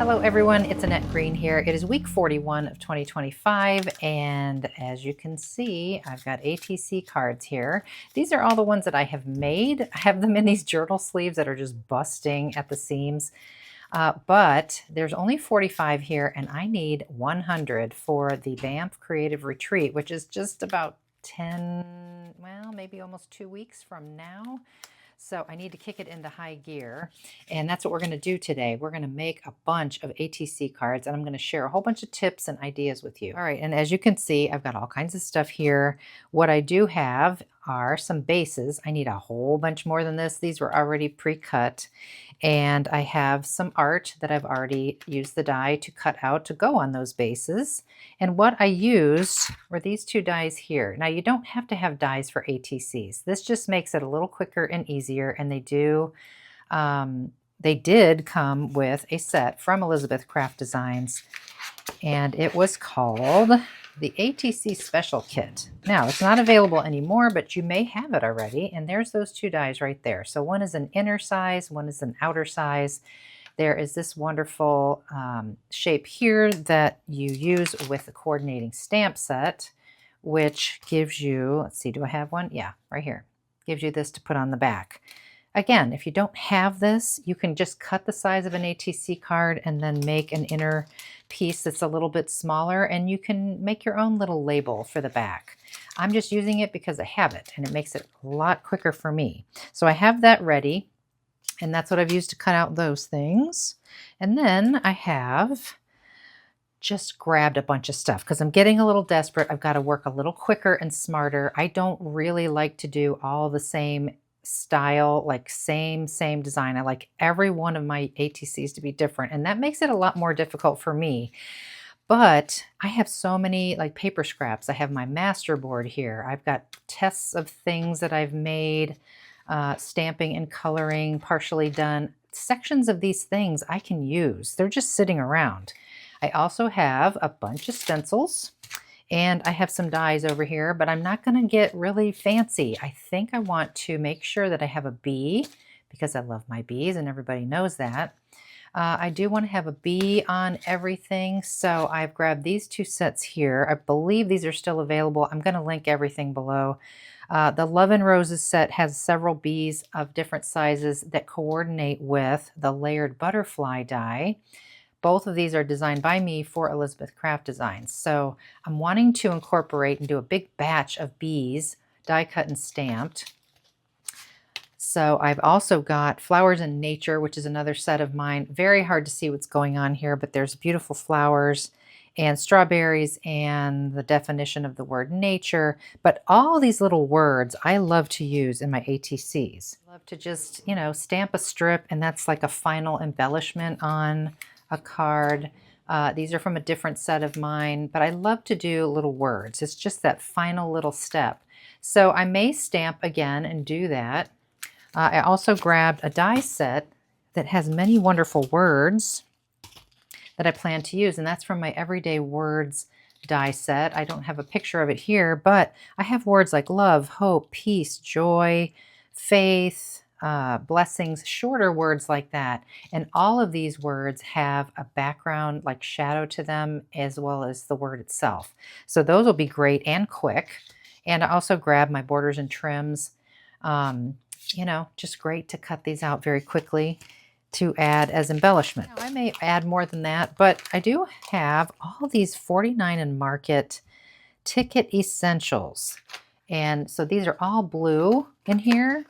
Hello everyone, it's Annette Green here. It is week 41 of 2025, and as you can see, I've got ATC cards here. These are all the ones that I have made. I have them in these journal sleeves that are just busting at the seams. But there's only 45 here, and I need 100 for the Banff Creative Retreat, which is just about 10, well, maybe almost 2 weeks from now. So I need to kick it into high gear, and that's what we're going to do today. We're going to make a bunch of ATC cards, and I'm going to share a whole bunch of tips and ideas with you. All right, and as you can see, I've got all kinds of stuff here. What I do have are some bases. I need a whole bunch more than this. These were already pre-cut. And I have some art that I've already used the die to cut out to go on those bases. And what I use were these two dies here. Now you don't have to have dies for ATCs. This just makes it a little quicker and easier. And they did come with a set from Elizabeth Craft Designs, and it was called the ATC Special Kit. Now, it's not available anymore, but you may have it already, and there's those two dies right there. So one is an inner size, one is an outer size. There is this wonderful shape here that you use with the coordinating stamp set, which gives you, let's see, do I have one? Yeah, right here. Gives you this to put on the back. Again, if you don't have this, you can just cut the size of an ATC card and then make an inner piece that's a little bit smaller, and you can make your own little label for the back. I'm just using it because I have it, and it makes it a lot quicker for me. So I have that ready, and that's what I've used to cut out those things. And then I have just grabbed a bunch of stuff because I'm getting a little desperate. I've got to work a little quicker and smarter. I don't really like to do all the same style, like same design. I like every one of my ATCs to be different, and that makes it a lot more difficult for me. But I have so many like paper scraps. I have my master board here. I've got tests of things that I've made, stamping and coloring partially done. Sections of these things I can use. They're just sitting around. I also have a bunch of stencils, and I have some dies over here, but I'm not going to get really fancy. I think I want to make sure that I have a bee because I love my bees, and everybody knows that. I do want to have a bee on everything, so I've grabbed these two sets here. I believe these are still available. I'm going to link everything below. The Love and Roses set has several bees of different sizes that coordinate with the layered butterfly die. Both of these are designed by me for Elizabeth Craft Designs. So I'm wanting to incorporate and do a big batch of bees, die cut and stamped. So I've also got Flowers in Nature, which is another set of mine. Very hard to see what's going on here, but there's beautiful flowers and strawberries and the definition of the word nature. But all these little words I love to use in my ATCs. I love to just, stamp a strip, and that's like a final embellishment on a card. These are from a different set of mine, but I love to do little words. It's just that final little step. So I may stamp again and do that. I also grabbed a die set that has many wonderful words that I plan to use, and that's from my Everyday Words die set. I don't have a picture of it here, but I have words like love, hope, peace, joy, faith, blessings, shorter words like that. And all of these words have a background like shadow to them, as well as the word itself. So those will be great and quick. And I also grabbed my borders and trims. Just great to cut these out very quickly to add as embellishment. Now, I may add more than that, but I do have all these 49 and Market Ticket Essentials. And so these are all blue in here.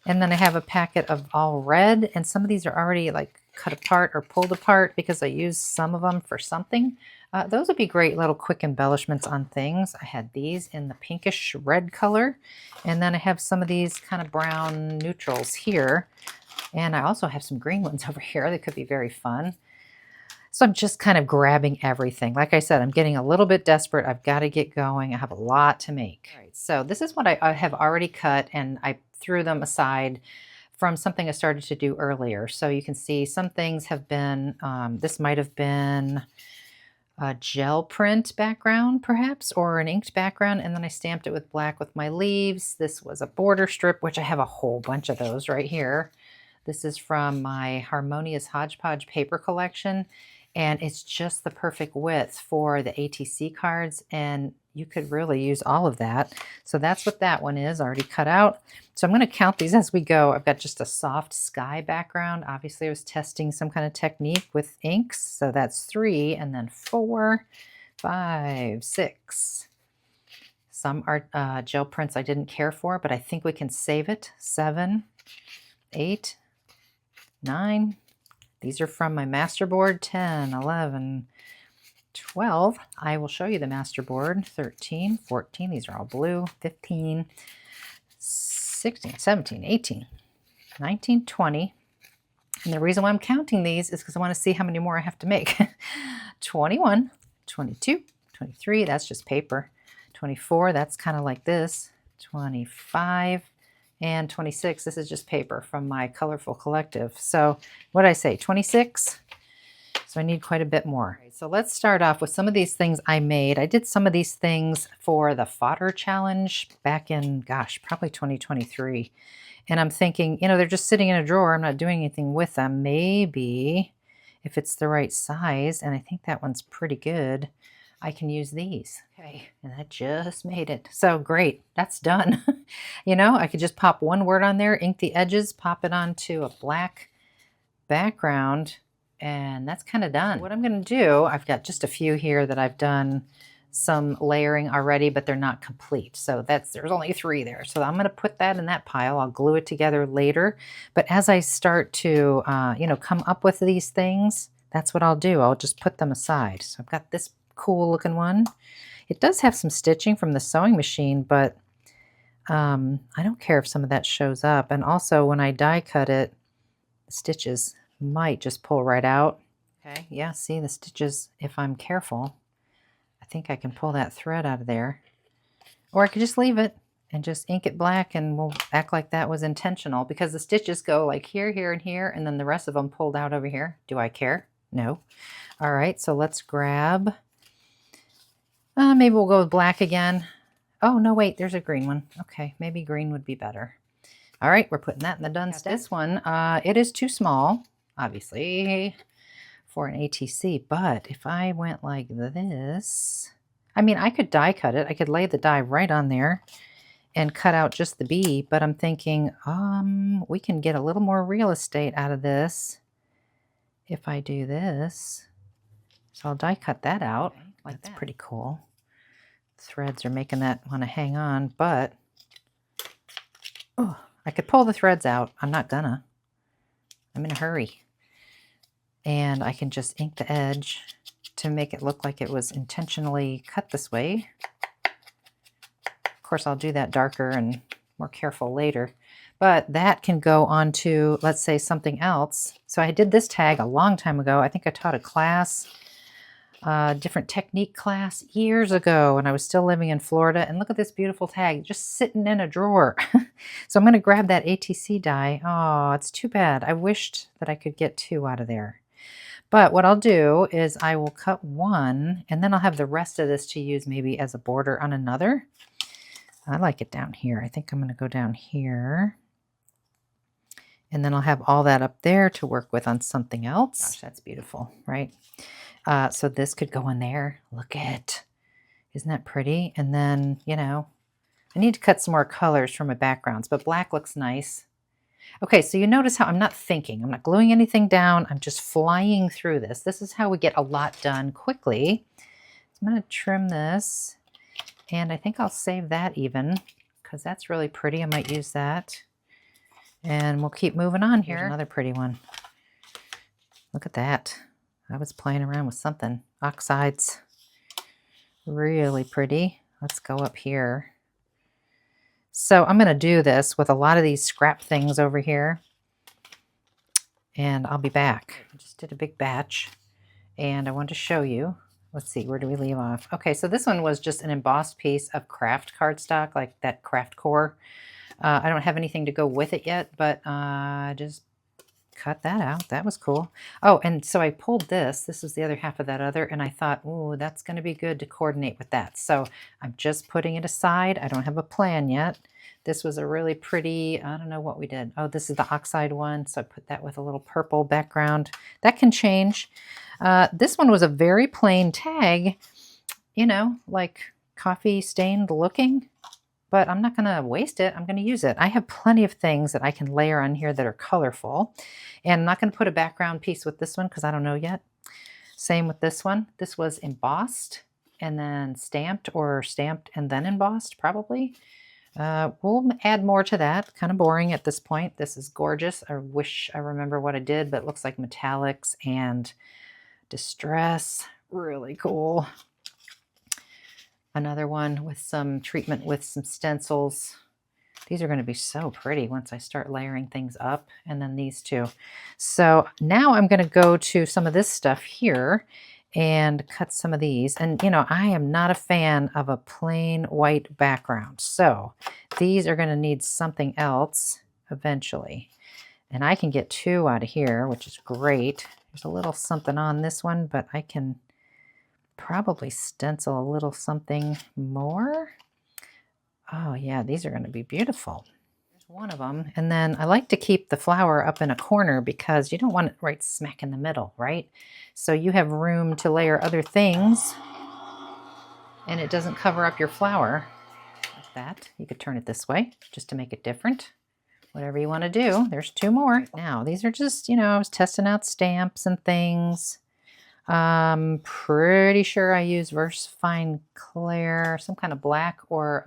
And then I have a packet of all red, and some of these are already like cut apart or pulled apart because I used some of them for something. Those would be great little quick embellishments on things. I had these in the pinkish red color, and then I have some of these kind of brown neutrals here. And I also have some green ones over here that could be very fun. So I'm just kind of grabbing everything. Like I said, I'm getting a little bit desperate. I've got to get going. I have a lot to make. All right, so this is what I have already cut, and I threw them aside from something I started to do earlier. So you can see some things have been, this might have been a gel print background perhaps, or an inked background, and then I stamped it with black with my leaves. This was a border strip, which I have a whole bunch of those right here. This is from my Harmonious Hodgepodge paper collection, and it's just the perfect width for the ATC cards, and you could really use all of that. So that's what that one is, already cut out. So I'm going to count these as we go. I've got just a soft sky background. Obviously, I was testing some kind of technique with inks. So that's 3, and then 4, 5, 6. Some art gel prints I didn't care for, but I think we can save it. 7, 8, 9. These are from my masterboard. 10, 11, 12. I will show you the masterboard. 13, 14. These are all blue. 15, 16, 17, 18, 19, 20. And the reason why I'm counting these is because I want to see how many more I have to make. 21, 22, 23. That's just paper. 24. That's kind of like this. 25. And 26, this is just paper from my Colorful Collective. So what did I say, 26? So I need quite a bit more. So let's start off with some of these things I made. I did some of these things for the fodder challenge back in, gosh, probably 2023. And I'm thinking, you know, they're just sitting in a drawer. I'm not doing anything with them. Maybe if it's the right size, and I think that one's pretty good, I can use these. Okay, and I just made it. So great, that's done. You know, I could just pop one word on there, ink the edges, pop it onto a black background, and that's kind of done. So what I'm going to do, I've got just a few here that I've done some layering already, but they're not complete. So there's only 3 there. So I'm going to put that in that pile. I'll glue it together later. But as I start to, you know, come up with these things, that's what I'll do. I'll just put them aside. So I've got this cool looking one. It does have some stitching from the sewing machine, but I don't care if some of that shows up. And also when I die cut it, the stitches might just pull right out. Okay, yeah, see the stitches, if I'm careful, I think I can pull that thread out of there. Or I could just leave it and just ink it black, and we'll act like that was intentional, because the stitches go like here, here, and here, and then the rest of them pulled out over here. Do I care? No. All right, so let's grab, maybe we'll go with black again. Oh, no, wait, there's a green one. Okay, maybe green would be better. All right, we're putting that in the done step. This one, it is too small, obviously, for an ATC, but if I went like this, I mean, I could die cut it. I could lay the die right on there and cut out just the bee, but I'm thinking, we can get a little more real estate out of this if I do this. So I'll die cut that out. Okay, like that's pretty cool. Threads are making that want to hang on, but oh, I could pull the threads out. I'm not gonna. I'm in a hurry. And I can just ink the edge to make it look like it was intentionally cut this way. Of course, I'll do that darker and more careful later. But that can go onto, let's say, something else. So I did this tag a long time ago. I think I taught a class, different technique class years ago when I was still living in Florida. And look at this beautiful tag just sitting in a drawer. So I'm going to grab that ATC die. Oh, it's too bad. I wished that I could get 2 out of there. But what I'll do is I will cut 1, and then I'll have the rest of this to use maybe as a border on another. I like it down here. I think I'm going to go down here. And then I'll have all that up there to work with on something else. Gosh, that's beautiful, right? So this could go in there. Look at, isn't that pretty? And then, you know, I need to cut some more colors from my backgrounds, but black looks nice. Okay, so you notice how I'm not thinking. I'm not gluing anything down. I'm just flying through this. This is how we get a lot done quickly. So I'm going to trim this, and I think I'll save that even because that's really pretty. I might use that. And we'll keep moving on here. Here's another pretty one. Look at that. I was playing around with something. Oxides. Really pretty. Let's go up here. So I'm going to do this with a lot of these scrap things over here. And I'll be back. I just did a big batch. And I want to show you. Let's see, where do we leave off? Okay, so this one was just an embossed piece of craft cardstock, like that craft core. I don't have anything to go with it yet, but I just cut that out. That was cool. Oh, and so I pulled this. This is the other half of that other, and I thought, oh, that's going to be good to coordinate with that. So I'm just putting it aside. I don't have a plan yet. This was a really pretty, I don't know what we did. Oh, this is the oxide one. So I put that with a little purple background. That can change. This one was a very plain tag, you know, like coffee stained looking. But I'm not going to waste it. I'm going to use it. I have plenty of things that I can layer on here that are colorful. And I'm not going to put a background piece with this one because I don't know yet. Same with this one. This was embossed and then stamped, or stamped and then embossed probably. We'll add more to that. Kind of boring at this point. This is gorgeous. I wish I remember what I did, but it looks like metallics and distress. Really cool. Another one with some treatment with some stencils. These are going to be so pretty once I start layering things up. And then these two. So now I'm going to go to some of this stuff here and cut some of these. And, you know, I am not a fan of a plain white background. So these are going to need something else eventually. And I can get two out of here, which is great. There's a little something on this one, but I can probably stencil a little something more. Oh yeah, these are going to be beautiful. There's one of them. And then I like to keep the flower up in a corner because you don't want it right smack in the middle, right? So you have room to layer other things and it doesn't cover up your flower like that. You could turn it this way just to make it different. Whatever you want to do. There's two more. Now, these are just, you know, I was testing out stamps and things. Pretty sure I use VersaFine Clear, some kind of black, or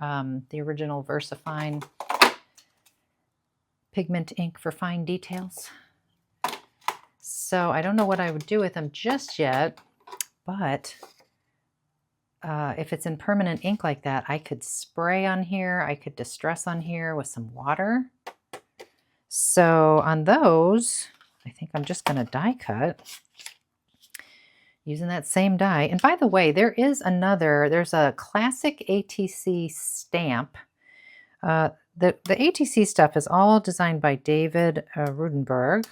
the original VersaFine pigment ink for fine details. So I don't know what I would do with them just yet, but if it's in permanent ink like that, I could spray on here. I could distress on here with some water. So on those, I think I'm just going to die cut. Using that same die. And by the way, there's a classic ATC stamp. The ATC stuff is all designed by David Rudenberg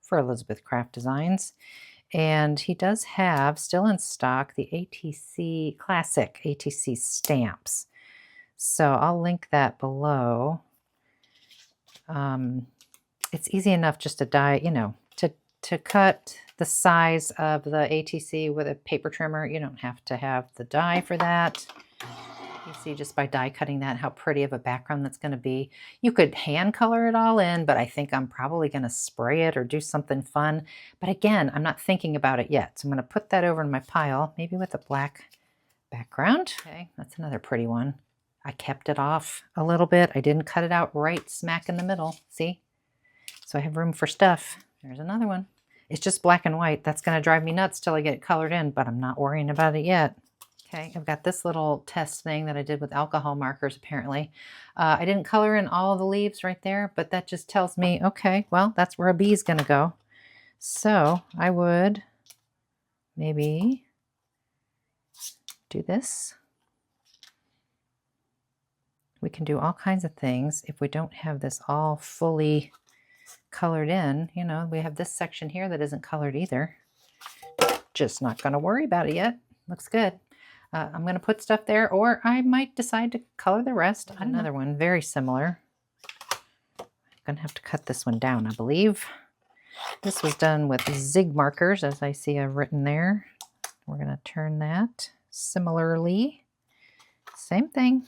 for Elizabeth Craft Designs. And he does have, still in stock, the ATC, classic ATC stamps. So I'll link that below. It's easy enough just to die, you know, to cut the size of the ATC with a paper trimmer. You don't have to have the die for that. You see just by die cutting that how pretty of a background that's going to be. You could hand color it all in, but I think I'm probably going to spray it or do something fun. But again, I'm not thinking about it yet. So I'm going to put that over in my pile, maybe with a black background. Okay, that's another pretty one. I kept it off a little bit. I didn't cut it out right smack in the middle. See? So I have room for stuff. There's another one. It's just black and white. That's going to drive me nuts till I get it colored in, but I'm not worrying about it yet. Okay, I've got this little test thing that I did with alcohol markers, apparently. I didn't color in all of the leaves right there, but that just tells me, okay, well, that's where a bee is going to go. So I would maybe do this. We can do all kinds of things if we don't have this all fully colored in. You know, we have this section here that isn't colored either. Just not going to worry about it yet. Looks good. I'm going to put stuff there, or I might decide to color the rest. Another one, very similar. I'm going to have to cut this one down, I believe. This was done with zig markers, as I see I've written there. We're going to turn that similarly. Same thing.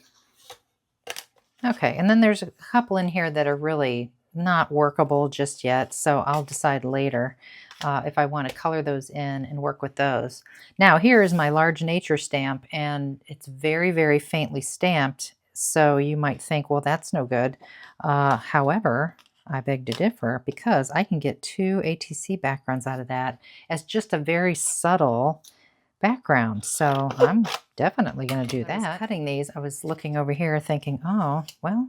Okay, and then there's a couple in here that are really not workable just yet, so I'll decide later if I want to color those in and work with those. Now here is my large nature stamp, and it's very, very faintly stamped, so you might think, well, that's no good. However, I beg to differ, because I can get two ATC backgrounds out of that as just a very subtle background. So I'm definitely going to do that. I was cutting these, I was looking over here thinking, oh, well,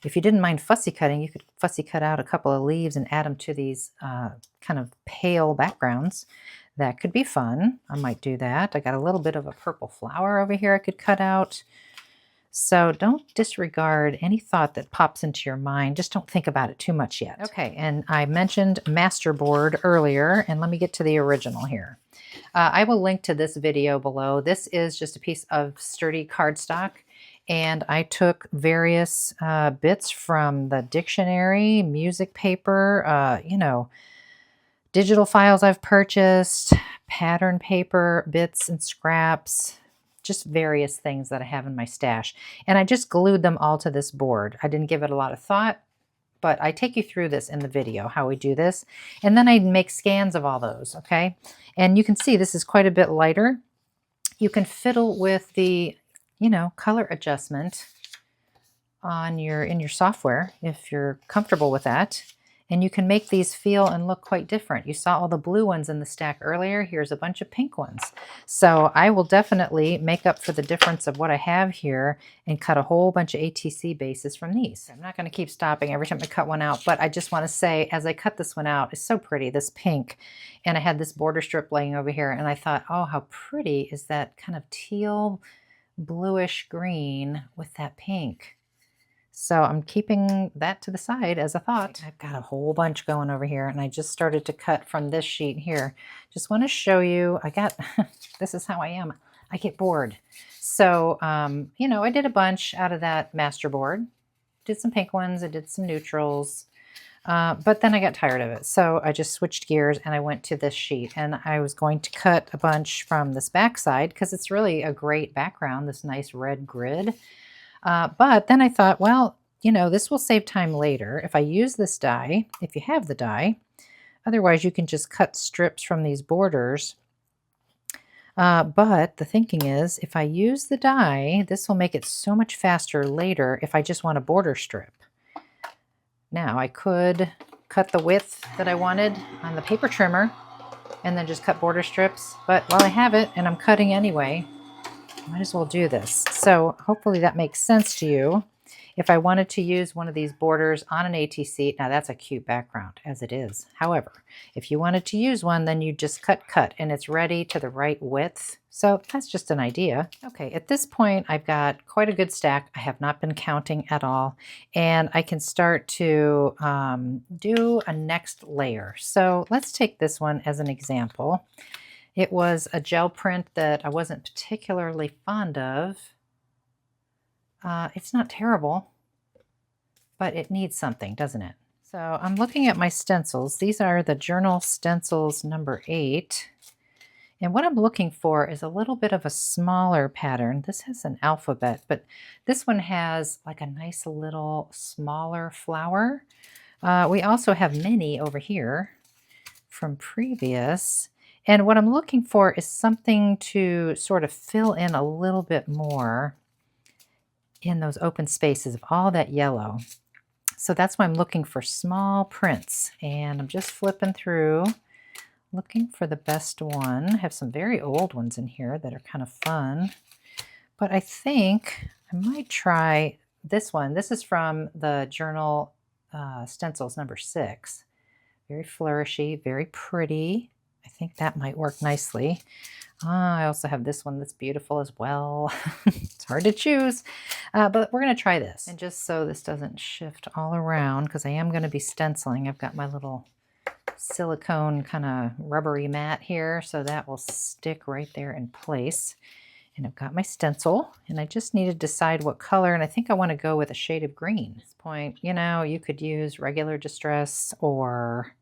if you didn't mind fussy cutting, you could fussy cut out a couple of leaves and add them to these kind of pale backgrounds. That could be fun. I might do that. I got a little bit of a purple flower over here I could cut out. So don't disregard any thought that pops into your mind. Just don't think about it too much yet. Okay, and I mentioned masterboard earlier, and let me get to the original here. I will link to this video below. This is just a piece of sturdy cardstock, and I took various bits from the dictionary, music paper, you know, digital files I've purchased, pattern paper, bits and scraps, just various things that I have in my stash. And I just glued them all to this board. I didn't give it a lot of thought, but I take you through this in the video, how we do this. And then I make scans of all those, okay? And you can see this is quite a bit lighter. You can fiddle with the, you know, color adjustment on in your software if you're comfortable with that. And you can make these feel and look quite different. You saw all the blue ones in the stack earlier. Here's a bunch of pink ones. So I will definitely make up for the difference of what I have here and cut a whole bunch of ATC bases from these. I'm not going to keep stopping every time I cut one out, but I just want to say, as I cut this one out, it's so pretty, this pink. And I had this border strip laying over here, and I thought, oh, how pretty is that kind of teal bluish green with that pink. So I'm keeping that to the side as a thought. I've got a whole bunch going over here, and I just started to cut from this sheet here. Just want to show you, this is how I am. I get bored. So, you know, I did a bunch out of that masterboard. Did some pink ones, I did some neutrals, but then I got tired of it. So I just switched gears and I went to this sheet, and I was going to cut a bunch from this back side because it's really a great background, this nice red grid. But then I thought, well, you know, this will save time later if I use this die, if you have the die. Otherwise, you can just cut strips from these borders. But the thinking is, if I use the die, this will make it so much faster later if I just want a border strip. Now, I could cut the width that I wanted on the paper trimmer and then just cut border strips. But while I have it and I'm cutting anyway, might as well do this. So hopefully that makes sense to you. If I wanted to use one of these borders on an ATC, now that's a cute background as it is. However, if you wanted to use one, then you just cut, and it's ready to the right width. So that's just an idea. Okay, at this point, I've got quite a good stack. I have not been counting at all, and I can start to do a next layer. So let's take this one as an example. It was a gel print that I wasn't particularly fond of. It's not terrible, but it needs something, doesn't it? So I'm looking at my stencils. These are the Journal Stencils number 8. And what I'm looking for is a little bit of a smaller pattern. This has an alphabet, but this one has like a nice little smaller flower. We also have many over here from previous. And what I'm looking for is something to sort of fill in a little bit more in those open spaces of all that yellow. So that's why I'm looking for small prints. And I'm just flipping through, looking for the best one. I have some very old ones in here that are kind of fun. But I think I might try this one. This is from the Journal Stencils number 6. Very flourishy, very pretty. I think that might work nicely. I also have this one that's beautiful as well. It's hard to choose, but we're going to try this. And just so this doesn't shift all around, because I am going to be stenciling, I've got my little silicone kind of rubbery mat here, so that will stick right there in place. And I've got my stencil, and I just need to decide what color, and I think I want to go with a shade of green. At this point, you know, you could use regular distress or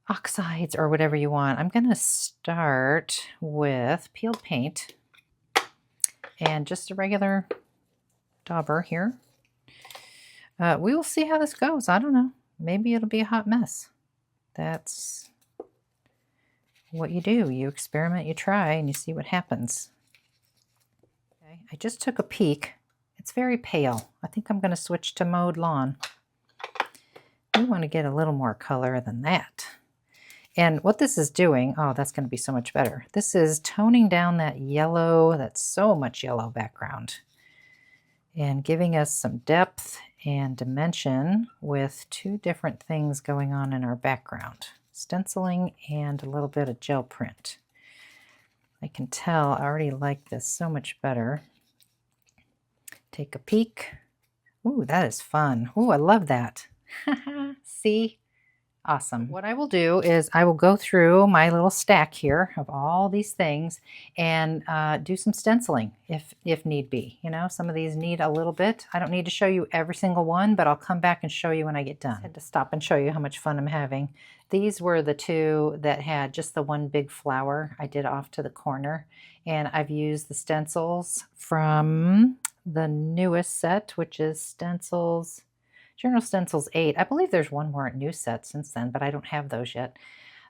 oxides or whatever you want. I'm going to start with peeled paint and just a regular dauber here. We will see how this goes. I don't know. Maybe it'll be a hot mess. That's what you do. You experiment, you try, and you see what happens. Okay, I just took a peek. It's very pale. I think I'm going to switch to Mowed Lawn. We want to get a little more color than that. And what this is doing, oh, that's going to be so much better. This is toning down that yellow, that's so much yellow background, and giving us some depth and dimension with two different things going on in our background. Stenciling and a little bit of gel print. I can tell I already like this so much better. Take a peek. Ooh, that is fun. Ooh, I love that. See? Awesome. What I will do is I will go through my little stack here of all these things and do some stenciling if need be. You know, some of these need a little bit. I don't need to show you every single one, but I'll come back and show you when I get done. I had to stop and show you how much fun I'm having. These were the two that had just the one big flower I did off to the corner. And I've used the stencils from the newest set, which is Stencils Journal Stencils 8. I believe there's one more new set since then, but I don't have those yet.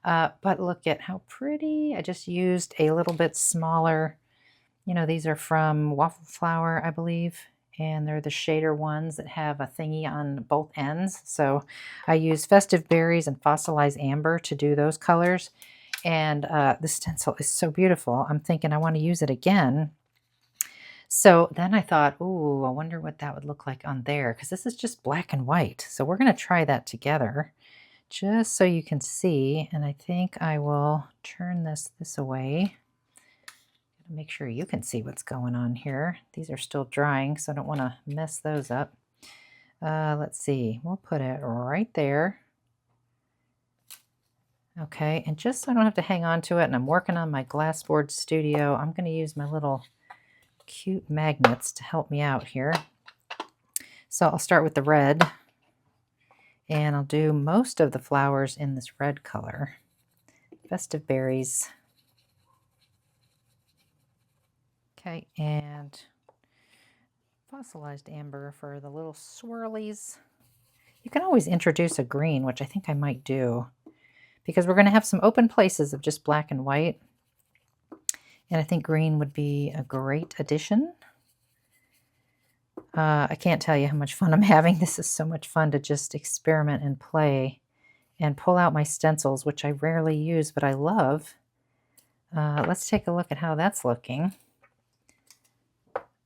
But look at how pretty. I just used a little bit smaller, you know, these are from Waffle Flower, I believe, and they're the shader ones that have a thingy on both ends. So I used Festive Berries and Fossilized Amber to do those colors. And the stencil is so beautiful. I'm thinking I want to use it again. So then I thought, ooh, I wonder what that would look like on there, because this is just black and white. So we're going to try that together just so you can see. And I think I will turn this away. Make sure you can see what's going on here. These are still drying, so I don't want to mess those up. Let's see. We'll put it right there. Okay, and just so I don't have to hang on to it, and I'm working on my glassboard studio, I'm going to use my little cute magnets to help me out here. So I'll start with the red, and I'll do most of the flowers in this red color. Festive Berries. Okay, and Fossilized Amber for the little swirlies. You can always introduce a green, which I think I might do, because we're going to have some open places of just black and white. And I think green would be a great addition. I can't tell you how much fun I'm having. This is so much fun to just experiment and play and pull out my stencils, which I rarely use, but I love. Let's take a look at how that's looking.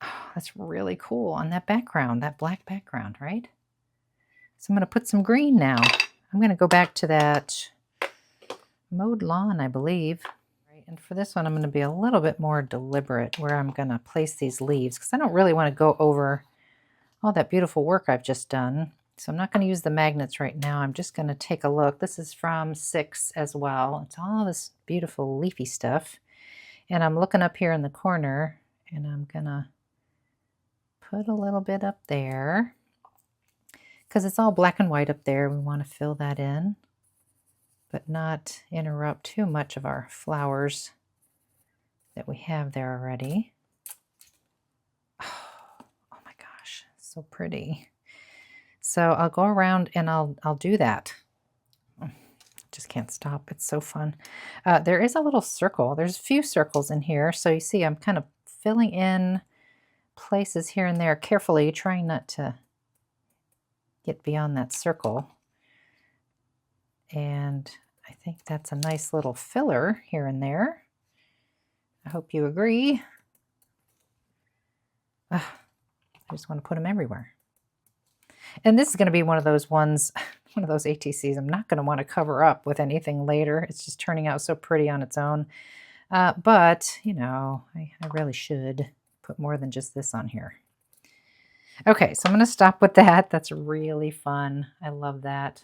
Oh, that's really cool on that background, that black background, right? So I'm going to put some green now. I'm going to go back to that mowed lawn, I believe. And for this one, I'm going to be a little bit more deliberate where I'm going to place these leaves, because I don't really want to go over all that beautiful work I've just done. So I'm not going to use the magnets right now. I'm just going to take a look. This is from 6 as well. It's all this beautiful leafy stuff. And I'm looking up here in the corner, and I'm going to put a little bit up there because it's all black and white up there. We want to fill that in, but not interrupt too much of our flowers that we have there already. Oh my gosh, so pretty. So I'll go around and I'll do that. Just can't stop. It's so fun. There is a little circle. There's a few circles in here. So you see I'm kind of filling in places here and there carefully, trying not to get beyond that circle. And I think that's a nice little filler here and there. I hope you agree. I just want to put them everywhere. And this is going to be one of those ones, one of those ATCs I'm not going to want to cover up with anything later. It's just turning out so pretty on its own. But, you know, I really should put more than just this on here. Okay, so I'm going to stop with that. That's really fun. I love that.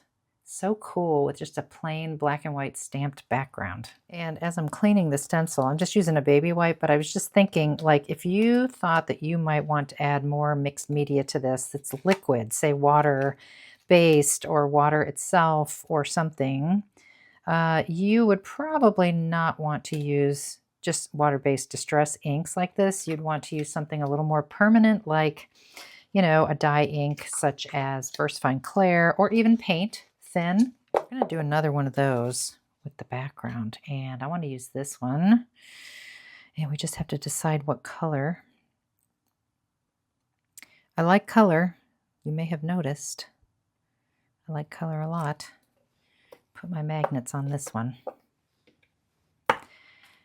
So cool with just a plain black and white stamped background. And as I'm cleaning the stencil, I'm just using a baby wipe, but I was just thinking, like, if you thought that you might want to add more mixed media to this that's liquid, say water-based or water itself or something, you would probably not want to use just water-based distress inks like this. You'd want to use something a little more permanent, like, you know, a dye ink such as Burst Fine Clair, or even paint thin. I'm going to do another one of those with the background, and I want to use this one. And we just have to decide what color. I like color. You may have noticed. I like color a lot. Put my magnets on this one.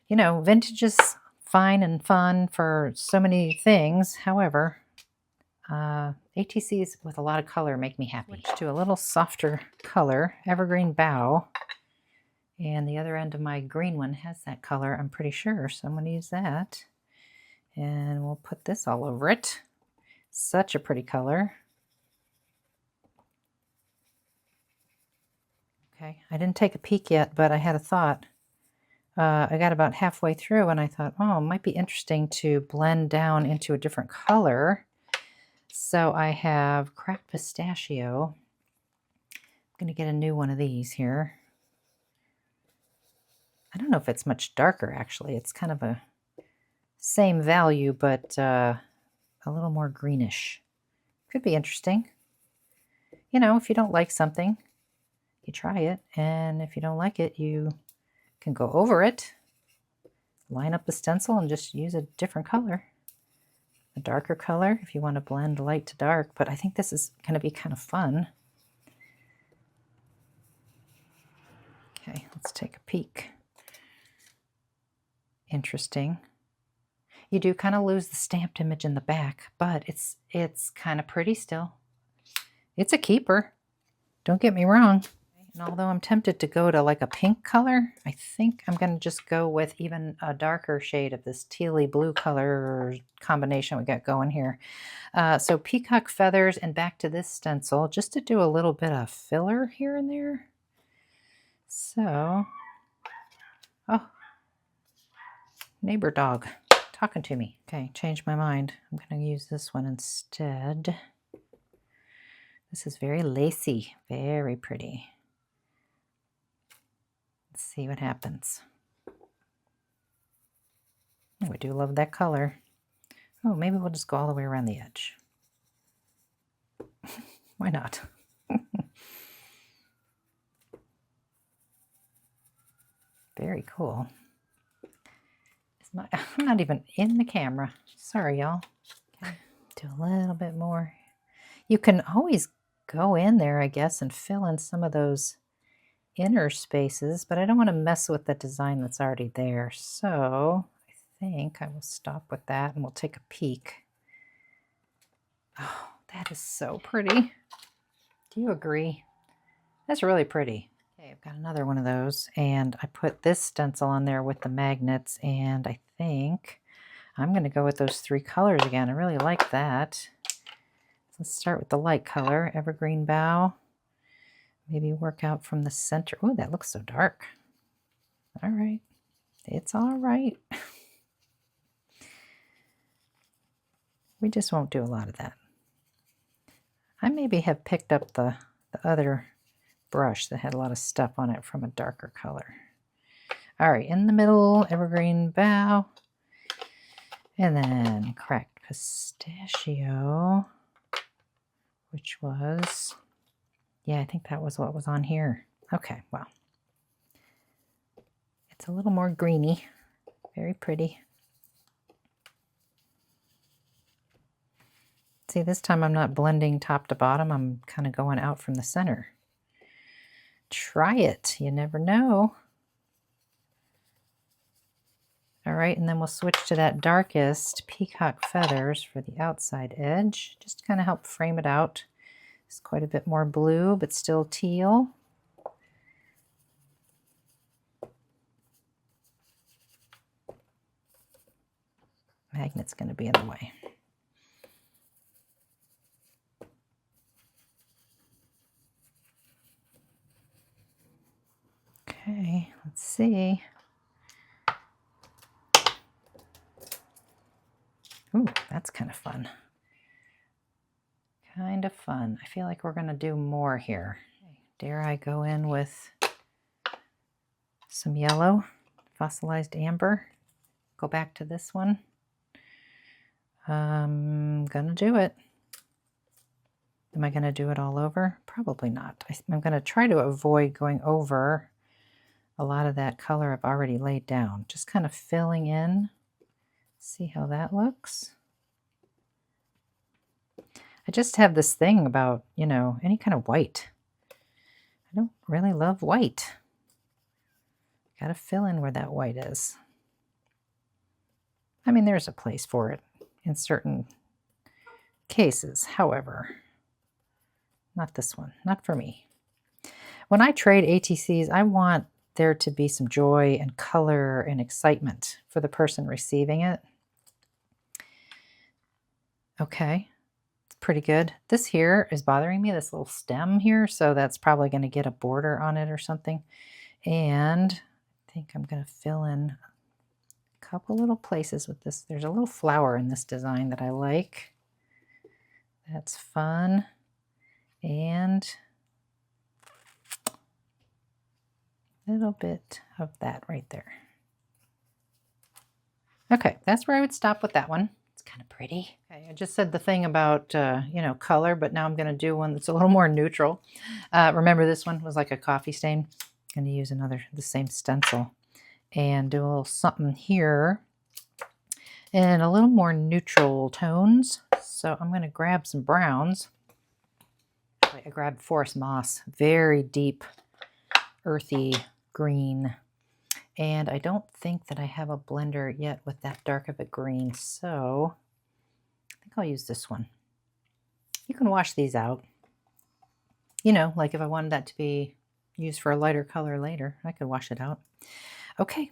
You know, vintage is fine and fun for so many things. However, ATCs with a lot of color make me happy. Switch to a little softer color, Evergreen Bough. And the other end of my green one has that color, I'm pretty sure. So I'm going to use that. And we'll put this all over it. Such a pretty color. Okay, I didn't take a peek yet, but I had a thought. I got about halfway through and I thought, oh, it might be interesting to blend down into a different color. So I have cracked pistachio. I'm going to get a new one of these here. I don't know if it's much darker, actually. It's kind of a same value, but a little more greenish. Could be interesting. You know, if you don't like something, you try it. And if you don't like it, you can go over it, line up the stencil, and just use a different color. A darker color if you want to blend light to dark. But I think this is going to be kind of fun. Okay, let's take a peek. Interesting. You do kind of lose the stamped image in the back, but it's kind of pretty still. It's a keeper. Don't get me wrong. And although I'm tempted to go to like a pink color, I think I'm going to just go with even a darker shade of this tealy blue color combination we got going here. So peacock feathers and back to this stencil just to do a little bit of filler here and there. So, oh, neighbor dog talking to me. Okay, changed my mind. I'm going to use this one instead. This is very lacy, very pretty. Let's see what happens. Oh, I do love that color. Oh, maybe we'll just go all the way around the edge. Why not? Very cool. I'm not even in the camera. Sorry, y'all. Okay, do a little bit more. You can always go in there, I guess, and fill in some of those inner spaces, but I don't want to mess with the design that's already there. So I think I will stop with that and we'll take a peek. Oh, that is so pretty. Do you agree? That's really pretty. Okay, I've got another one of those, and I put this stencil on there with the magnets, and I think I'm going to go with those 3 colors again. I really like that. Let's start with the light color, Evergreen Bough. Maybe work out from the center. Oh, that looks so dark. All right. It's all right. We just won't do a lot of that. I maybe have picked up the other brush that had a lot of stuff on it from a darker color. All right, in the middle, Evergreen Bough. And then cracked pistachio, which was, yeah, I think that was what was on here. Okay, well, it's a little more greeny, very pretty. See, this time I'm not blending top to bottom. I'm kind of going out from the center. Try it. You never know. All right, and then we'll switch to that darkest peacock feathers for the outside edge. Just to kind of help frame it out. It's quite a bit more blue, but still teal. Magnet's going to be in the way. Okay, let's see. Ooh, that's kind of fun. Kind of fun. I feel like we're going to do more here. Dare I go in with some yellow, fossilized amber? Go back to this one. I'm going to do it. Am I going to do it all over? Probably not. I'm going to try to avoid going over a lot of that color I've already laid down. Just kind of filling in. See how that looks. I just have this thing about, you know, any kind of white. I don't really love white. Got to fill in where that white is. I mean, there's a place for it in certain cases. However, not this one. Not for me. When I trade ATCs, I want there to be some joy and color and excitement for the person receiving it. Okay. pretty good. This here is bothering me, this little stem here, so that's probably going to get a border on it or something. And I think I'm going to fill in a couple little places with this. There's a little flower in this design that I like. That's fun. And a little bit of that right there. Okay, that's where I would stop with that one. It's kind of pretty. Okay, I just said the thing about, you know, color, but now I'm going to do one that's a little more neutral. Remember this one was like a coffee stain? I'm going to use the same stencil and do a little something here and a little more neutral tones. So I'm going to grab some browns. I grabbed forest moss, very deep, earthy green. And I don't think that I have a blender yet with that dark of a green, so I think I'll use this one. You can wash these out. You know, like if I wanted that to be used for a lighter color later, I could wash it out. Okay.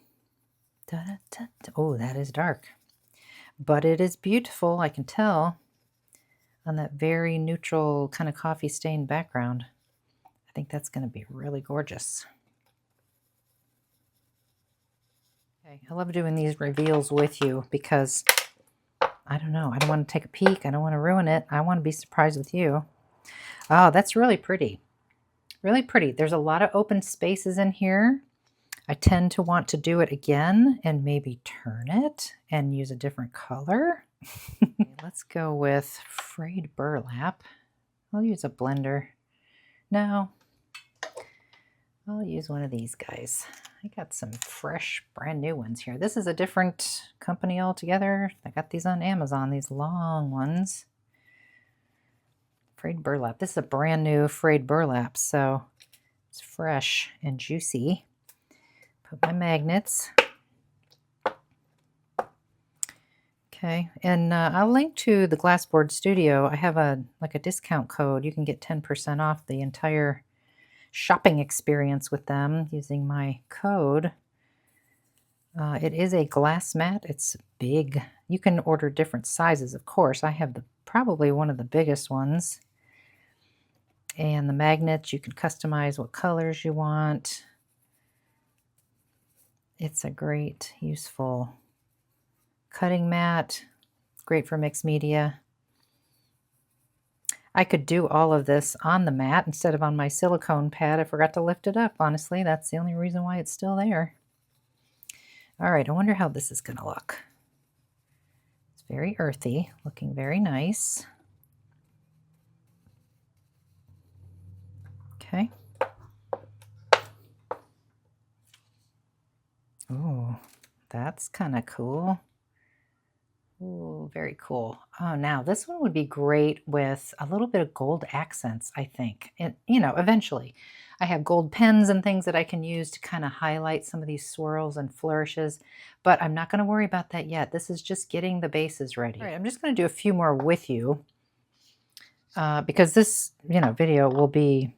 Oh, that is dark. But it is beautiful, I can tell, on that very neutral kind of coffee stained background. I think that's going to be really gorgeous. I love doing these reveals with you because, I don't know, I don't want to take a peek. I don't want to ruin it. I want to be surprised with you. Oh, that's really pretty. Really pretty. There's a lot of open spaces in here. I tend to want to do it again and maybe turn it and use a different color. Let's go with frayed burlap. I'll use a blender. No, I'll use one of these guys. I got some fresh, brand new ones here. This is a different company altogether. I got these on Amazon, these long ones. Frayed burlap. This is a brand new frayed burlap, so it's fresh and juicy. Put my magnets. Okay, and I'll link to the Glassboard Studio. I have a discount code. You can get 10% off the entire shopping experience with them using my code. It is a glass mat. It's big. You can order different sizes, of course. I have probably one of the biggest ones. And the magnets, you can customize what colors you want. It's a great, useful cutting mat. Great for mixed media. I could do all of this on the mat instead of on my silicone pad. I forgot to lift it up, honestly. That's the only reason why it's still there. All right, I wonder how this is going to look. It's very earthy, looking very nice. Okay. Oh, that's kind of cool. Oh, very cool. Oh, now this one would be great with a little bit of gold accents, I think. And, you know, eventually. I have gold pens and things that I can use to kind of highlight some of these swirls and flourishes, but I'm not going to worry about that yet. This is just getting the bases ready. All right, I'm just going to do a few more with you because this, you know, video will be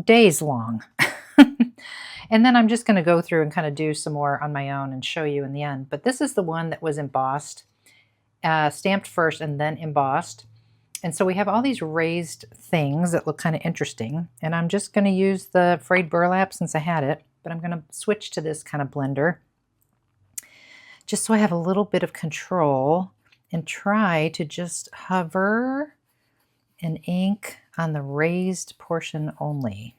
days long. And then I'm just going to go through and kind of do some more on my own and show you in the end. But this is the one that was embossed. Stamped first and then embossed. And so we have all these raised things that look kind of interesting. And I'm just going to use the frayed burlap since I had it, but I'm going to switch to this kind of blender just so I have a little bit of control and try to just hover and ink on the raised portion only.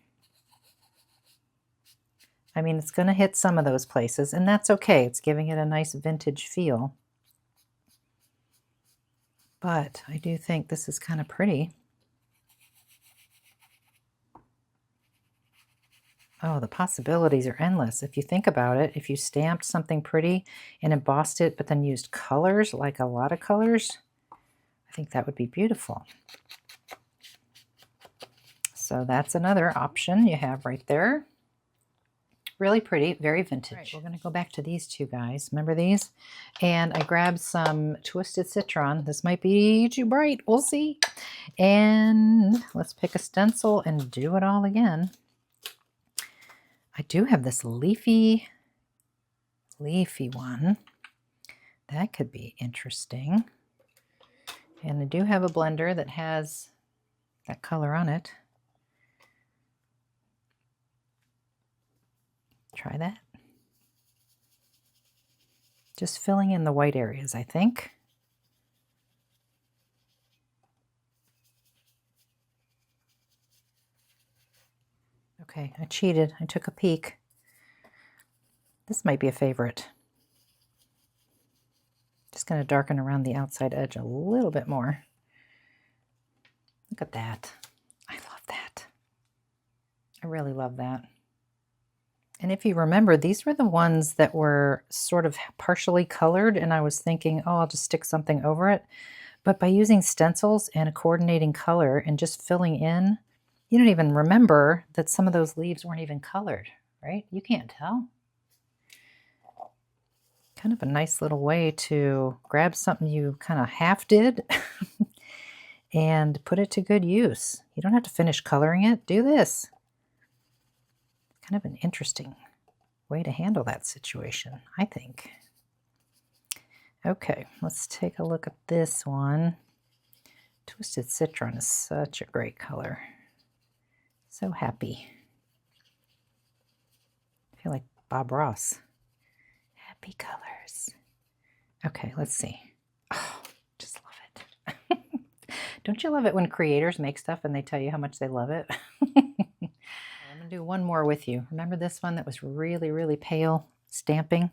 I mean, it's going to hit some of those places, and that's okay. It's giving it a nice vintage feel. But I do think this is kind of pretty. Oh, the possibilities are endless. If you think about it, if you stamped something pretty and embossed it, but then used colors, like a lot of colors, I think that would be beautiful. So that's another option you have right there. Really pretty, very vintage. Right, we're going to go back to these two guys. Remember these? And I grabbed some Twisted Citron. This might be too bright. We'll see. And let's pick a stencil and do it all again. I do have this leafy one. That could be interesting. And I do have a blender that has that color on it. Try that. Just filling in the white areas, I think. Okay, I cheated. I took a peek. This might be a favorite. Just going to darken around the outside edge a little bit more. Look at that. I love that. I really love that. And if you remember, these were the ones that were sort of partially colored, and I was thinking, oh, I'll just stick something over it. But by using stencils and a coordinating color and just filling in, you don't even remember that some of those leaves weren't even colored, right? You can't tell. Kind of a nice little way to grab something you kind of half did and put it to good use. You don't have to finish coloring it. Do this. Kind of an interesting way to handle that situation, I think. Okay, let's take a look at this one. Twisted Citron is such a great color. So happy. I feel like Bob Ross. Happy colors. Okay, let's see. Oh, just love it. Don't you love it when creators make stuff and they tell you how much they love it? I'm going to do one more with you. Remember this one that was really, really pale stamping?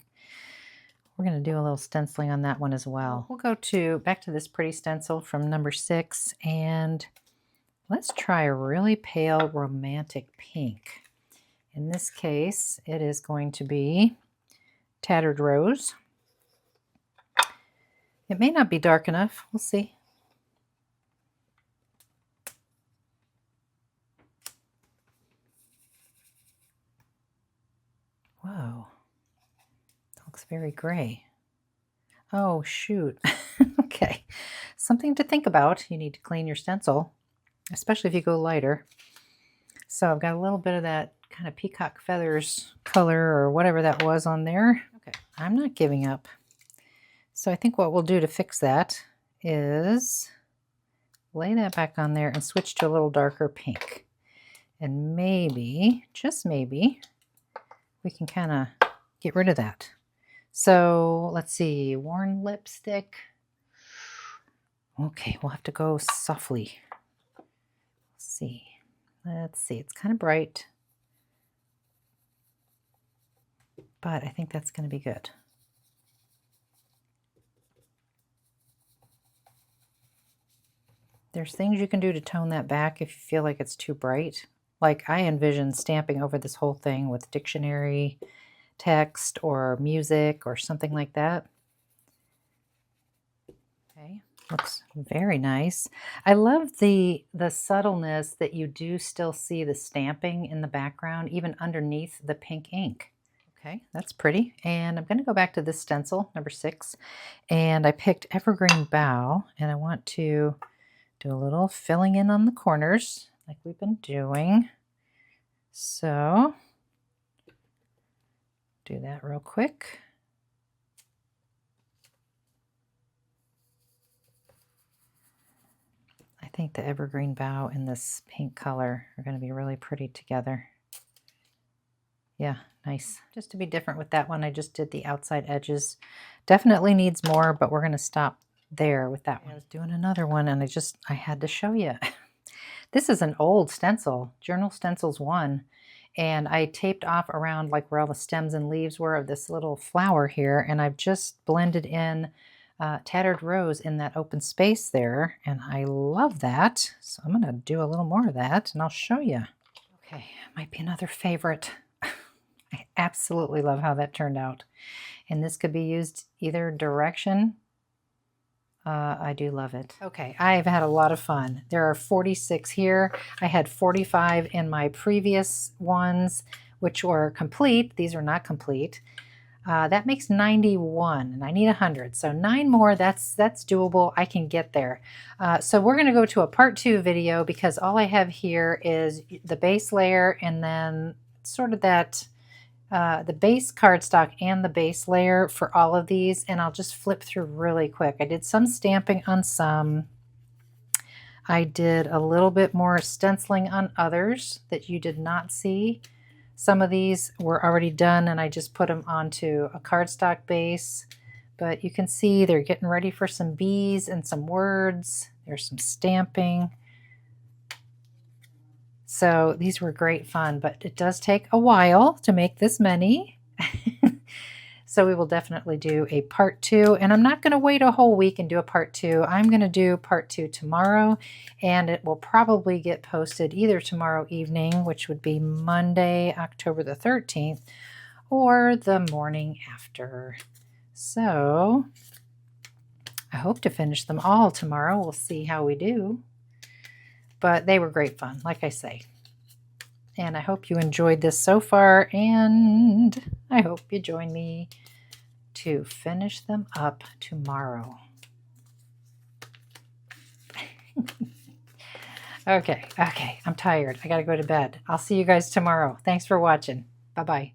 We're going to do a little stenciling on that one as well. We'll go back to this pretty stencil from number 6, and let's try a really pale romantic pink. In this case, it is going to be Tattered Rose. It may not be dark enough. We'll see. Whoa. That looks very gray. Oh, shoot. Okay. Something to think about. You need to clean your stencil, especially if you go lighter. So I've got a little bit of that kind of peacock feathers color or whatever that was on there. Okay, I'm not giving up. So I think what we'll do to fix that is lay that back on there and switch to a little darker pink. And maybe, just maybe, we can kind of get rid of that. So let's see, worn lipstick. Okay, we'll have to go softly. Let's see, it's kind of bright, but I think that's going to be good. There's things you can do to tone that back if you feel like it's too bright. Like I envision stamping over this whole thing with dictionary text or music or something like that. Okay, looks very nice. I love the subtleness that you do still see the stamping in the background, even underneath the pink ink. Okay, that's pretty. And I'm going to go back to this stencil, number 6, and I picked Evergreen Bough, and I want to do a little filling in on the corners like we've been doing. So do that real quick. I think the Evergreen Bough and this pink color are going to be really pretty together. Yeah, nice. Just to be different with that one, I just did the outside edges. Definitely needs more, but we're going to stop there with that one. I was doing another one and I had to show you. This is an old stencil, Journal Stencils 1, and I taped off around like where all the stems and leaves were of this little flower here, and I've just blended in Tattered Rose in that open space there, and I love that. So I'm going to do a little more of that, and I'll show you. Okay, might be another favorite. I absolutely love how that turned out. And this could be used either direction. I do love it. Okay, I've had a lot of fun. There are 46 here. I had 45 in my previous ones, which were complete. These are not complete. That makes 91, and I need 100. So 9 more, that's doable. I can get there. So we're going to go to a part 2 video because all I have here is the base layer and then sort of that the base cardstock and the base layer for all of these, and I'll just flip through really quick. I did some stamping on some, I did a little bit more stenciling on others that you did not see. Some of these were already done and I just put them onto a cardstock base. But you can see they're getting ready for some bees and some words. There's some stamping. So these were great fun, but it does take a while to make this many. So we will definitely do a part 2, and I'm not going to wait a whole week and do a part 2. I'm going to do part 2 tomorrow, and it will probably get posted either tomorrow evening, which would be Monday, October the 13th, or the morning after. So I hope to finish them all tomorrow. We'll see how we do. But they were great fun, like I say. And I hope you enjoyed this so far, and I hope you join me to finish them up tomorrow. Okay, I'm tired. I gotta go to bed. I'll see you guys tomorrow. Thanks for watching. Bye-bye.